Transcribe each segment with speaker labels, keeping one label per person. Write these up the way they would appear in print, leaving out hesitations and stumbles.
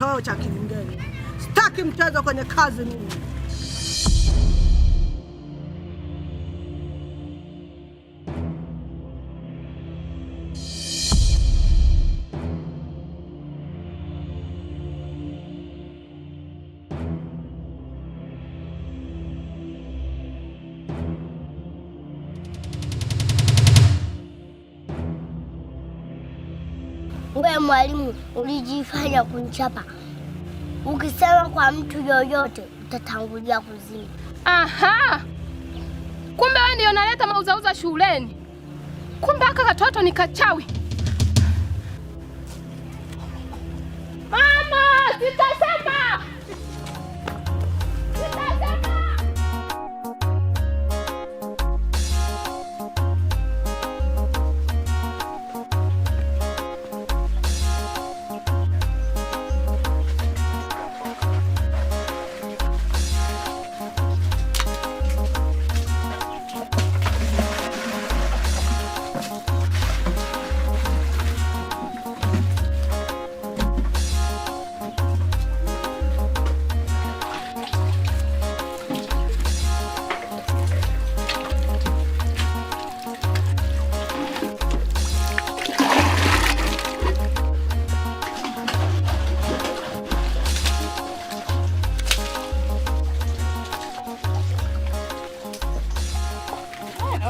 Speaker 1: Chao cha kilingeni. Sitaki mchezo kwenye kazi mimi.
Speaker 2: Wewe mwalimu ulijifanya kunichapa. Ukisema kwa mtu yoyote utatangulia kuzimu.
Speaker 3: Aha! Kumbe wewe ndio unaleta mauzauza shuleni. Kumbe aka katoto ni kachawi. Mama, sitasema.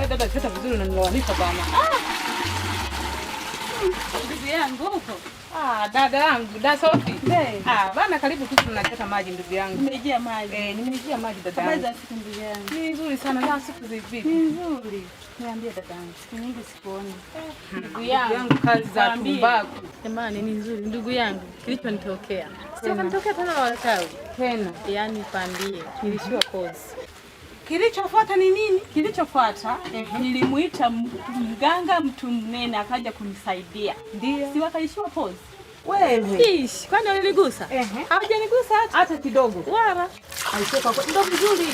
Speaker 4: Dada sasa vizuri na nilowanisha bwana. Ndugu yangu huko. Dada yangu, da Sofi. Bana karibu tu tunachota maji ndugu yangu.
Speaker 5: Nimejia maji.
Speaker 4: Nimejia maji dada yangu.
Speaker 5: Habari za siku ndugu yangu?
Speaker 4: Ni nzuri sana na siku zipi?
Speaker 5: Ni nzuri. Niambie dada yangu. Siku nyingi sikuoni.
Speaker 4: Ndugu yangu kazi za tumbaku.
Speaker 5: Jamani ni nzuri ndugu yangu. Kilichonitokea. Sio kanitokea tena wakawi.
Speaker 4: Tena.
Speaker 5: Yaani pambie. Nilishiwa pause.
Speaker 4: Kilichofuata ni nini?
Speaker 5: Kilichofuata nilimuita mganga mtu mnene akaja kunisaidia.
Speaker 4: Ndio.
Speaker 5: Si wakaishiwa pause.
Speaker 4: Wewe.
Speaker 5: Ish, kwani ulinigusa? Hawajanigusa
Speaker 4: hata kidogo.
Speaker 5: Wala.
Speaker 4: Alitoka kwa ndio vizuri.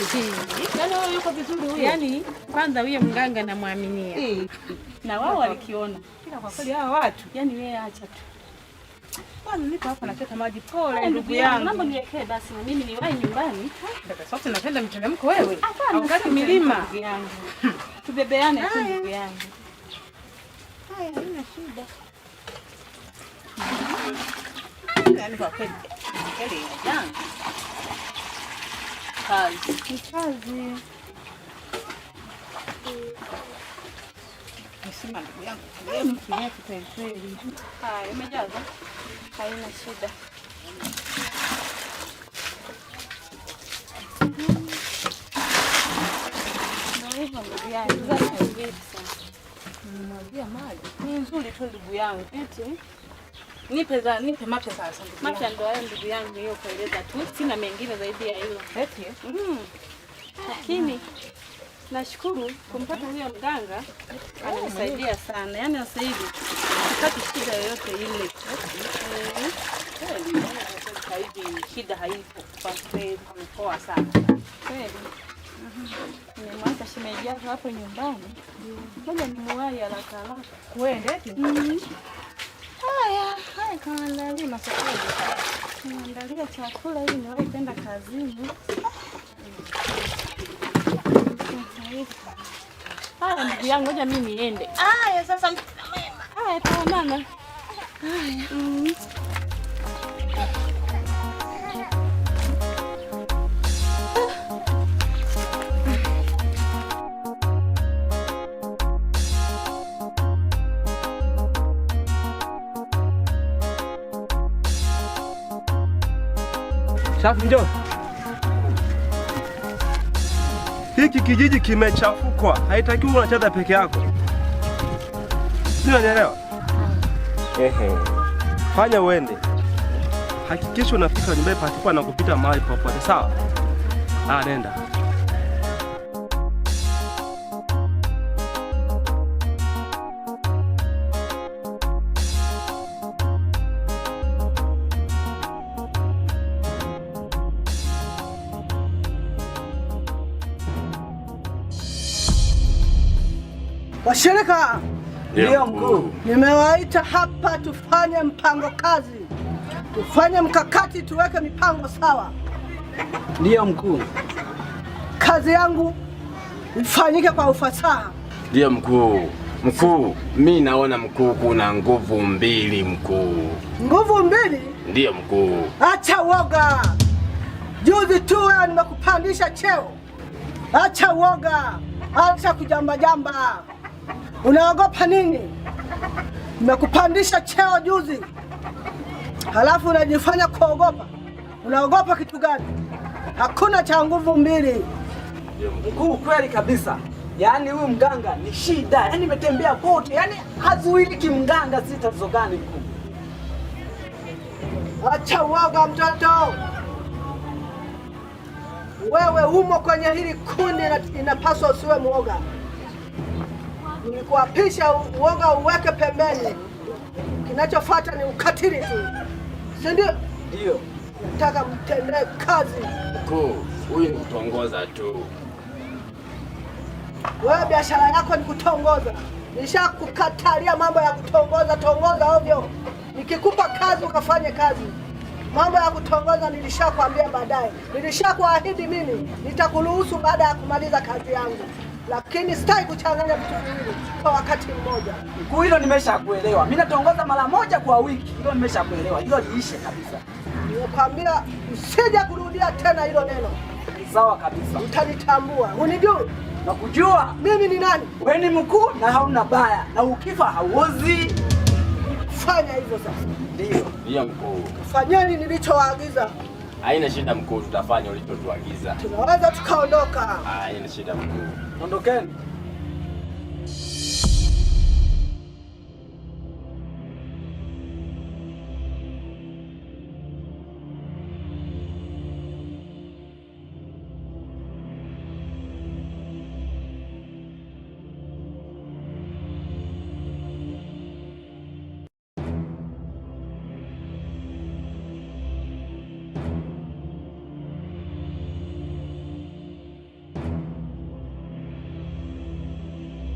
Speaker 4: Yaani wewe yuko vizuri huyo.
Speaker 5: Yaani kwanza huyo mganga namwaminia. Na wao walikiona.
Speaker 4: Kila kwa kweli hawa watu.
Speaker 5: Yaani wewe acha tu.
Speaker 4: Bwana niko hapa nachota maji pole ndugu yangu.
Speaker 5: Naomba niwekee basi na mimi niwahi nyumbani.
Speaker 4: Dada Sofi napenda mteremko wewe.
Speaker 5: Wakati milima ndugu yangu. Tubebeane tu ndugu yangu.
Speaker 4: Haya haina shida. Yaani kwa kweli ya kazi. Nisema ndugu yangu. Leo mkiafu kweli.
Speaker 5: Haya, umejaza? Haina shida. Ndio ndugu yangu.
Speaker 4: Nimwagia maji. Ni nzuri tu ndugu yangu.
Speaker 5: Eti
Speaker 4: Nipe mapya sasa ndugu yangu.
Speaker 5: mapya ndo hayo ndugu yangu, hiyo kueleza tu. Sina mengine zaidi ya hilo.
Speaker 4: Eti?
Speaker 5: Lakini nashukuru kumpata huyo mganga, ananisaidia sana. Yaani sasa hivi sipati shida yoyote ile.
Speaker 4: Sasa hivi shida haipo kwa kweli, poa sana.
Speaker 5: Kweli. Nimemwacha shemeji yako hapo nyumbani. Ngoja nimuwahi haraka haraka.
Speaker 4: Kwenda eti?
Speaker 5: Haya, kaandalia masakodi. Niandalia chakula ili niwahi kwenda kazini. Haya ndugu yangu, ngoja mimi niende.
Speaker 4: Haya sasa mtana mema.
Speaker 5: Haya tuonana.
Speaker 4: Haya.
Speaker 6: Safi njoo. Hiki kijiji kimechafukwa. Haitakiwi unacheza peke yako. Unanielewa? Fanya uende. Hakikisha unafika nyumbani pasipo na kupita mahali popote, sawa? Nenda.
Speaker 1: Washirika,
Speaker 6: Ndio mkuu.
Speaker 1: Nimewaita hapa tufanye mpango kazi tufanye mkakati, tuweke mipango sawa.
Speaker 7: Ndiyo mkuu.
Speaker 1: Kazi yangu ifanyike kwa ufasaha.
Speaker 8: Ndiyo mkuu. Mkuu, mi naona mkuu kuna nguvu mbili mkuu.
Speaker 1: Nguvu mbili?
Speaker 8: Ndiyo mkuu.
Speaker 1: Acha woga. Juzi tu nimekupandisha cheo. Acha woga. Acha kujamba jamba. Unaogopa nini? Nimekupandisha cheo juzi. Halafu unajifanya kuogopa. Unaogopa kitu gani? Hakuna cha nguvu mbili.
Speaker 7: Mkuu, kweli kabisa. Yaani huyu mganga ni shida. Yaani nimetembea pote. Yaani hazuiliki mganga, si tatizo gani mkuu?
Speaker 1: Acha uoga mtoto. Wewe umo kwenye hili kundi, inapaswa usiwe mwoga. Nilikuapisha uoga uweke pembeni. Kinachofuata ni ukatili tu. Si ndio?
Speaker 7: Ndio.
Speaker 1: Nataka mtendee kazi.
Speaker 8: Mkuu, huyu ni kutongoza tu.
Speaker 1: Wewe biashara yako ni kutongoza. Nishakukatalia mambo ya tongoza ovyo. Nikikupa kazi ukafanye kazi. Mambo ya kutongoza nilishakwambia baadaye. Nilishakuahidi mimi nitakuruhusu baada ya kumaliza kazi yangu. Lakini sitaki kuchanganya vitu viwili kwa wakati mmoja.
Speaker 7: Mkuu, hilo nimeshakuelewa. Mimi natongoza mara moja kwa wiki. Hilo nimeshakuelewa. Hilo liishe kabisa.
Speaker 1: Nimekwambia usije kurudia tena hilo neno.
Speaker 7: Sawa kabisa.
Speaker 1: Utanitambua. Unijui?
Speaker 7: Nakujua.
Speaker 1: Mimi ni nani?
Speaker 7: Wewe ni mkuu na hauna baya. Na ukifa hauozi.
Speaker 1: Fanya hivyo sasa.
Speaker 7: Ndio.
Speaker 8: Ndiyo mkuu.
Speaker 1: Fanyeni nilichowaagiza.
Speaker 8: Haina shida mkuu, tutafanya ulichotuagiza.
Speaker 1: Tunaweza tukaondoka.
Speaker 8: Haina shida mkuu.
Speaker 7: Ondokeni.